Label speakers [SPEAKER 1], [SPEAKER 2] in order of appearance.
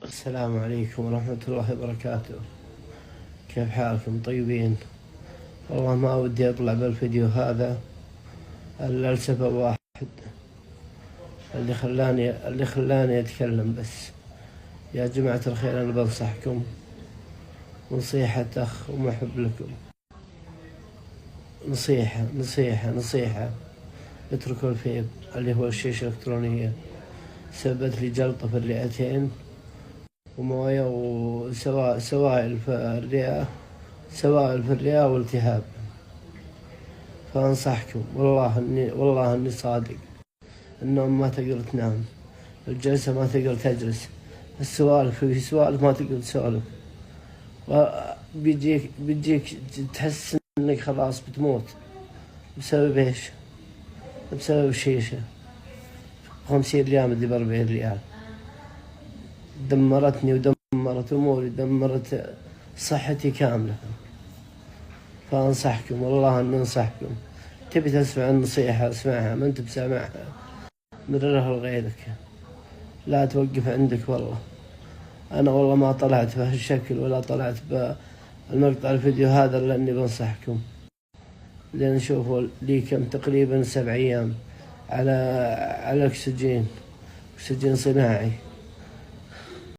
[SPEAKER 1] السلام عليكم ورحمة الله وبركاته. كيف حالكم؟ طيبين؟ والله ما ودي أطلع بالفيديو هذا إلا لسبب واحد اللي خلاني أتكلم بس. يا جماعة الخير، أنا بنصحكم نصيحة أخ ومحب لكم، نصيحة اتركوا الفيب اللي هو الشيشة الإلكترونية. سببت لي جلطة في الرئتين وموية وسوائل في الرئة والتهاب. فأنصحكم والله إني صادق. النوم ما تقدر تنام، الجلسة ما تقدر تجلس، في سوالف ما تقدر تسولف، بيجيك تحس إنك خلاص بتموت. بسبب إيش؟ بسبب الشيشة. 50 ريال مدري ب40 ريال. دمرتني ودمرت أموري، دمرت صحتي كاملة. فأنصحكم والله أني أنصحكم. تبي تسمع النصيحة اسمعها، ما أنت بسامعها مررها لغيرك. لا توقف عندك. والله أنا والله ما طلعت بهالشكل ولا طلعت بالمقطع الفيديو هذا لأني بنصحكم. لأن شوفوا لي كم تقريبا 7 أيام على أكسجين صناعي.